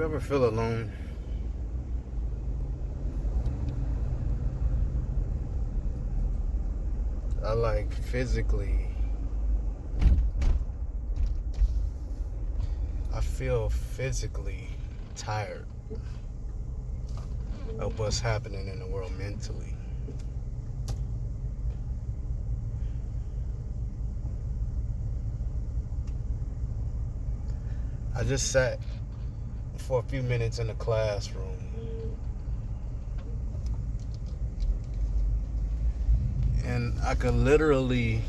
You ever feel alone? I like physically. I feel physically tired of what's happening in the world mentally. I just sat for a few minutes in the classroom and I could literally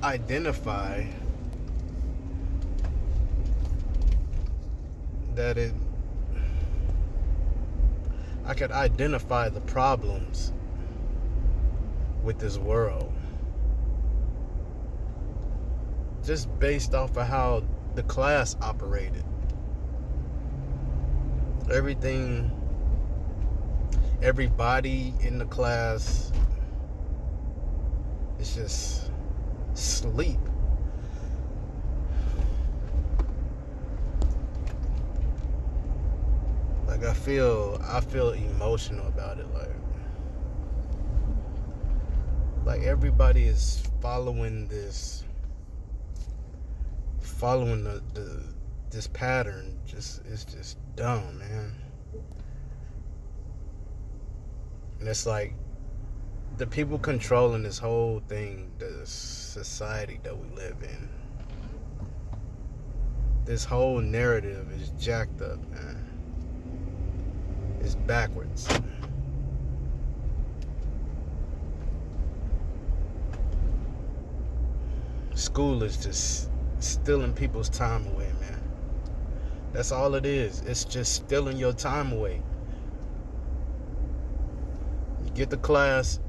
identify that I could identify the problems with this world just based off of how the class operated. Everybody in the class is just sleep. Like I feel emotional about it. Like everybody is following this pattern. It's just dumb, man. And it's like the people controlling this whole thing, the society that we live in. This whole narrative is jacked up, man. It's backwards. School is just stealing people's time away, man. That's all it is. It's just stealing your time away. You get to class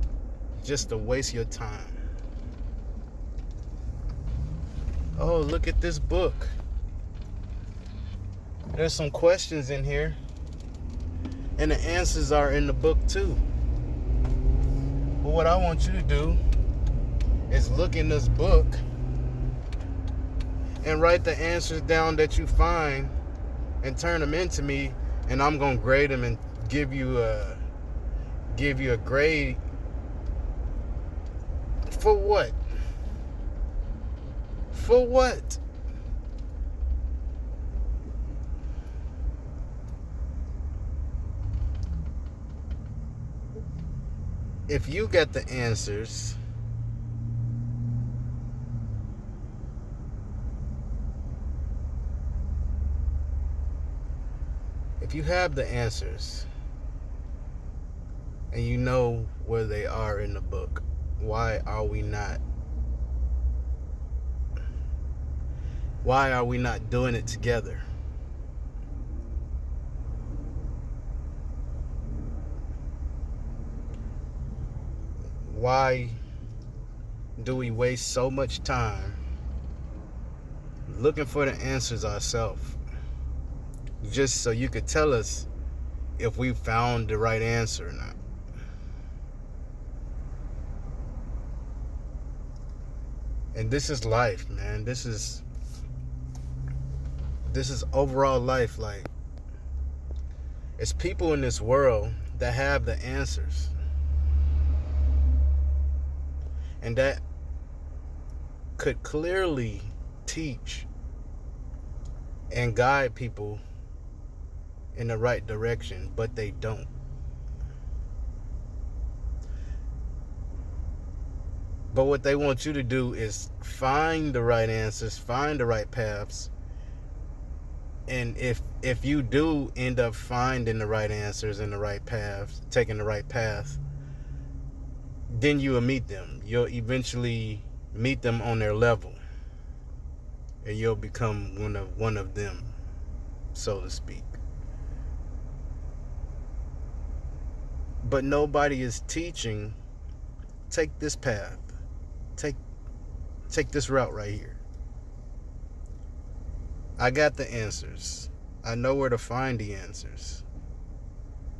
just to waste your time. Oh, look at this book. There's some questions in here. And the answers are in the book too. But what I want you to do is look in this book and write the answers down that you find and turn them into me, and I'm gonna grade them and give you a grade for what? For what? If you get the answers, if you have the answers and you know where they are in the book, why are we not doing it together? Why do we waste so much time looking for the answers ourselves just so you could tell us if we found the right answer or not? And this is life, man. This is overall life. Like, it's people in this world that have the answers and that could clearly teach and guide people in the right direction, but they don't. But what they want you to do is find the right answers, find the right paths, and if you do end up finding the right answers and the right paths, taking the right path, then you will meet them. You'll eventually meet them on their level, and you'll become one of them, so to speak. But nobody is teaching, take this path, take this route right here. I got the answers. I know where to find the answers.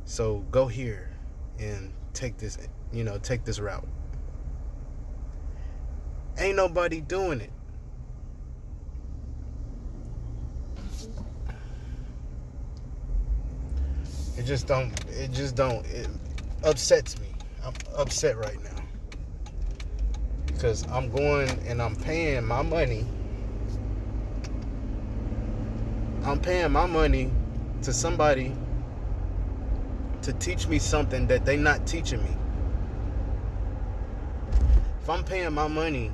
So go here and take this route. Ain't nobody doing it. it upsets me. I'm upset right now because I'm going and I'm paying my money to somebody to teach me something that they not teaching me. If I'm paying my money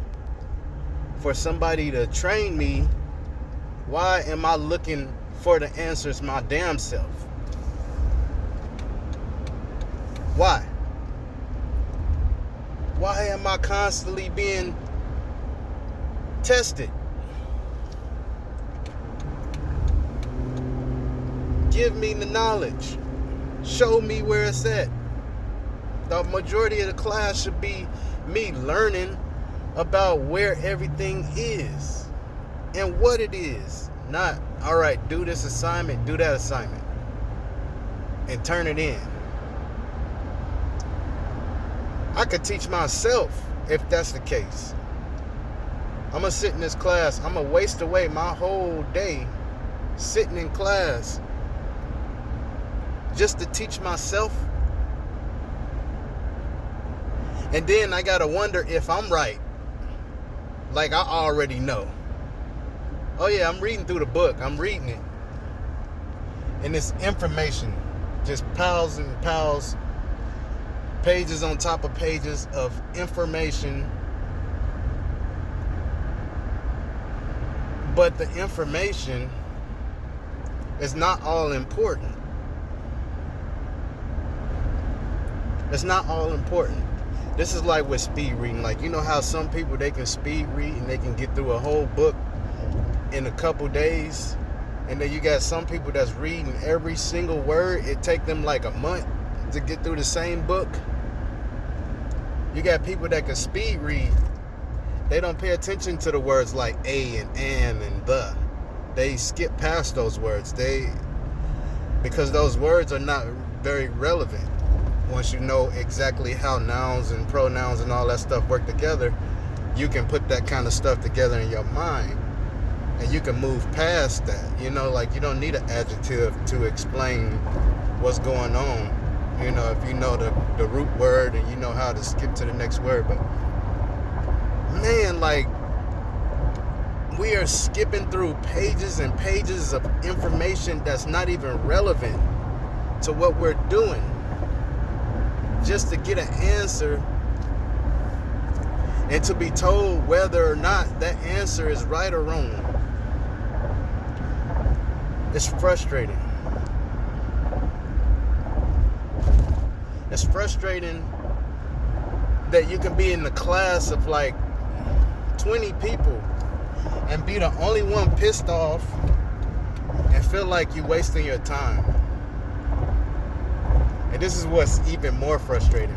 for somebody to train me, why am I looking for the answers my damn self? Why? Why am I constantly being tested? Give me the knowledge. Show me where it's at. The majority of the class should be me learning about where everything is and what it is. Not, all right, do this assignment, do that assignment, and turn it in. I could teach myself if that's the case. I'm going to sit in this class. I'm going to waste away my whole day sitting in class just to teach myself. And then I got to wonder if I'm right. Like I already know. Oh yeah, I'm reading through the book. I'm reading it. And it's information. Just piles and piles. Pages on top of pages of information. But the information is not all important. It's not all important. This is like with speed reading. Like, you know how some people, they can speed read and they can get through a whole book in a couple days? And then you got some people that's reading every single word. It take them like a month to get through the same book. You got people that can speed read. They don't pay attention to the words like a and am and the. They skip past those words. Because those words are not very relevant. Once you know exactly how nouns and pronouns and all that stuff work together, you can put that kind of stuff together in your mind. And you can move past that. You know, like you don't need an adjective to explain what's going on. You know, if you know the root word and you know how to skip to the next word. But man, like we are skipping through pages and pages of information that's not even relevant to what we're doing, just to get an answer and to be told whether or not that answer is right or wrong. It's frustrating. It's frustrating that you can be in the class of like 20 people and be the only one pissed off and feel like you're wasting your time. And this is what's even more frustrating.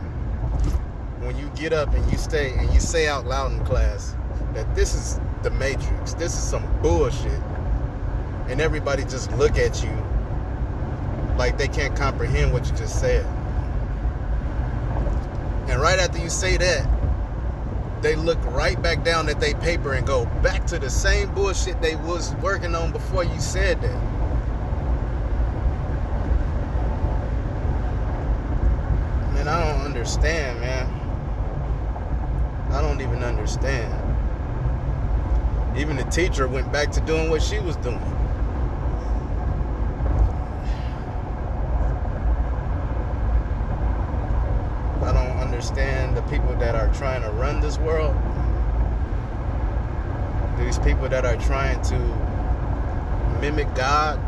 When you get up and you say out loud in class that this is the Matrix, this is some bullshit, and everybody just look at you like they can't comprehend what you just said. And right after you say that, they look right back down at their paper and go back to the same bullshit they was working on before you said that. Man, I don't understand, man. I don't even understand. Even the teacher went back to doing what she was doing. I don't understand the people that are trying to run this world. These people that are trying to mimic God,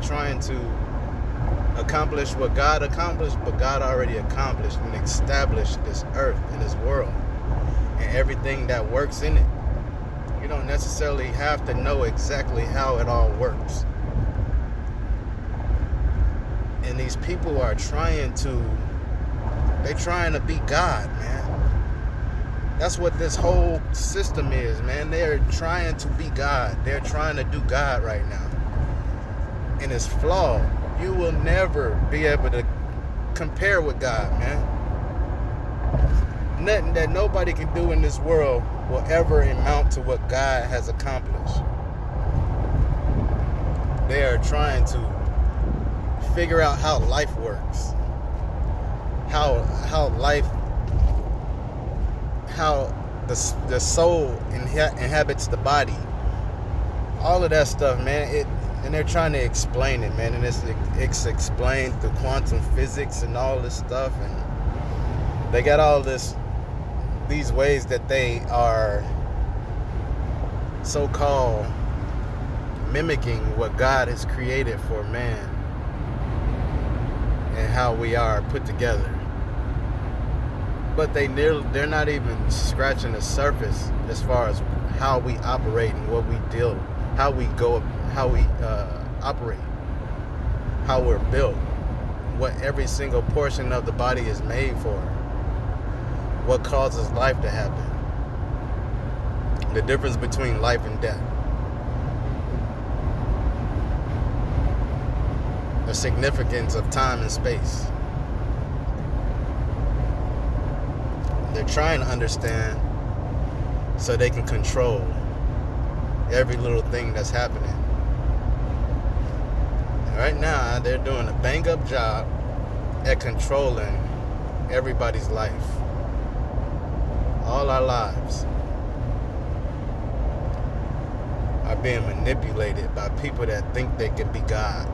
trying to accomplish what God accomplished, but God already accomplished and established this earth and this world and everything that works in it. You don't necessarily have to know exactly how it all works. And these people are trying to be God, man. That's what this whole system is, man. They're trying to be God. They're trying to do God right now. And it's flawed. You will never be able to compare with God, man. Nothing that nobody can do in this world will ever amount to what God has accomplished. They are trying to figure out how life works, how life, how the soul inhabits the body, all of that stuff, man. And they're trying to explain it, man, and it's explained through quantum physics and all this stuff, and they got all these ways that they are so-called mimicking what God has created for man and how we are put together. But they're not even scratching the surface as far as how we operate and what we deal, how we operate, how we're built, what every single portion of the body is made for, what causes life to happen, the difference between life and death, the significance of time and space. They're trying to understand so they can control every little thing that's happening. And right now, they're doing a bang-up job at controlling everybody's life. All our lives are being manipulated by people that think they can be God.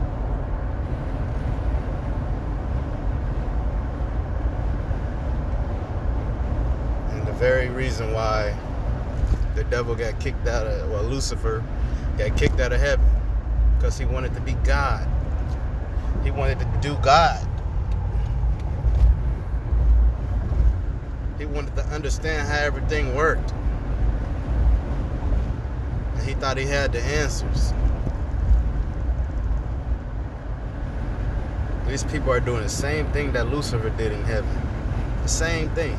The very reason why the devil got kicked out of, well, Lucifer got kicked out of heaven, because he wanted to be God. He wanted to do God. He wanted to understand how everything worked. And he thought he had the answers. These people are doing the same thing that Lucifer did in heaven. The same thing.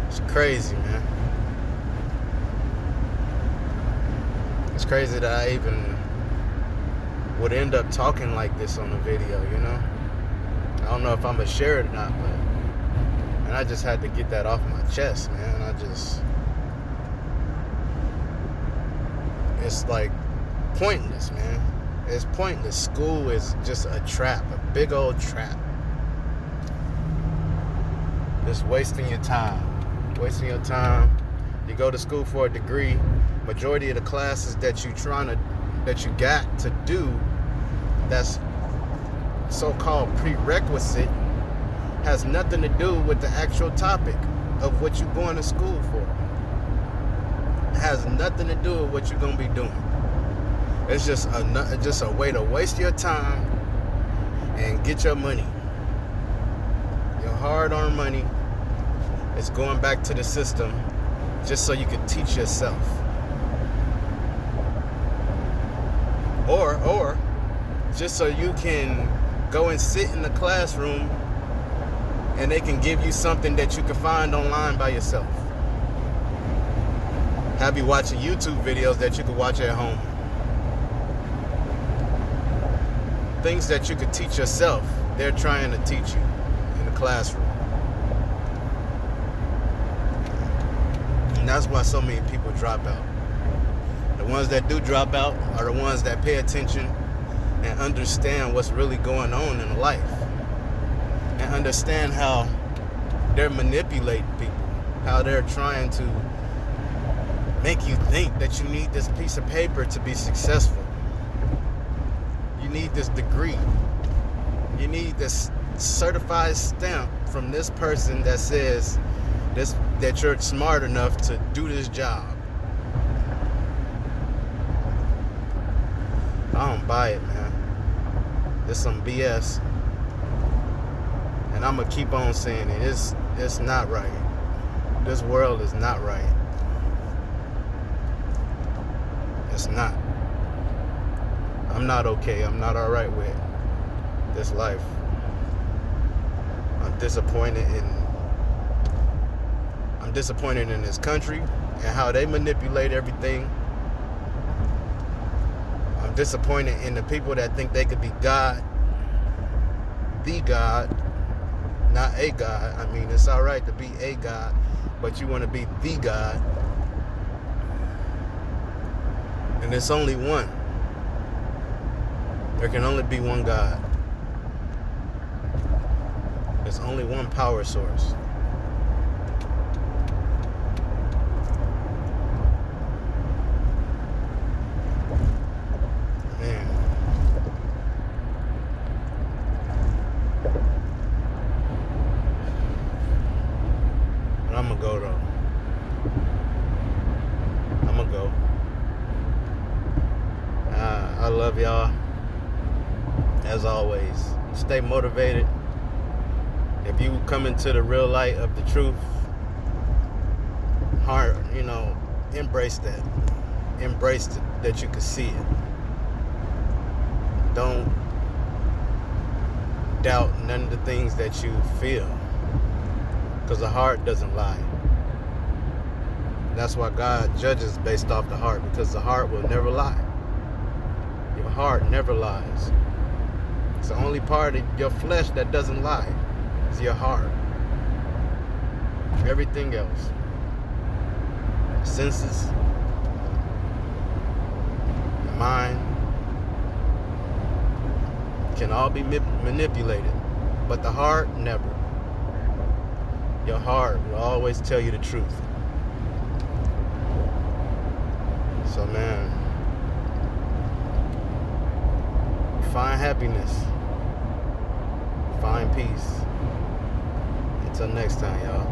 It's crazy, man. It's crazy that I even would end up talking like this on a video, you know? I don't know if I'm gonna share it or not, but and I just had to get that off my chest, man. It's like pointless, man. It's pointless. School is just a trap, a big old trap. Just wasting your time. Wasting your time. You go to school for a degree. Majority of the classes that you got to do, that's so-called prerequisite, has nothing to do with the actual topic of what you're going to school for. It has nothing to do with what you're going to be doing. It's just a way to waste your time and get your money. Your hard-earned money is going back to the system just so you can teach yourself. Or just so you can go and sit in the classroom and they can give you something that you can find online by yourself. Have you watching YouTube videos that you can watch at home. Things that you could teach yourself, they're trying to teach you in the classroom. And that's why so many people drop out. The ones that do drop out are the ones that pay attention and understand what's really going on in life. And understand how they're manipulating people. How they're trying to make you think that you need this piece of paper to be successful. You need this degree. You need this certified stamp from this person that says that you're smart enough to do this job. I don't buy it, man. It's some BS. And I'm going to keep on saying it. It's not right. This world is not right. It's not. I'm not okay. I'm not alright with this life. I'm disappointed in this country and how they manipulate everything. I'm disappointed in the people that think they could be God. The God. Not a God. I mean, it's alright to be a God, but you want to be the God. And it's only one. There can only be one God. There's only one power source. Man. But I'm gonna go though. I'm gonna go. I love y'all. As always, stay motivated. If you come into the real light of the truth, embrace that. Embrace that you can see it. Don't doubt none of the things that you feel, because the heart doesn't lie. That's why God judges based off the heart, because the heart will never lie. Your heart never lies. It's the only part of your flesh that doesn't lie. It's your heart. Everything else, senses, the mind, can all be manipulated, but the heart never. Your heart will always tell you the truth. So man, find happiness, find peace. Until next time, y'all.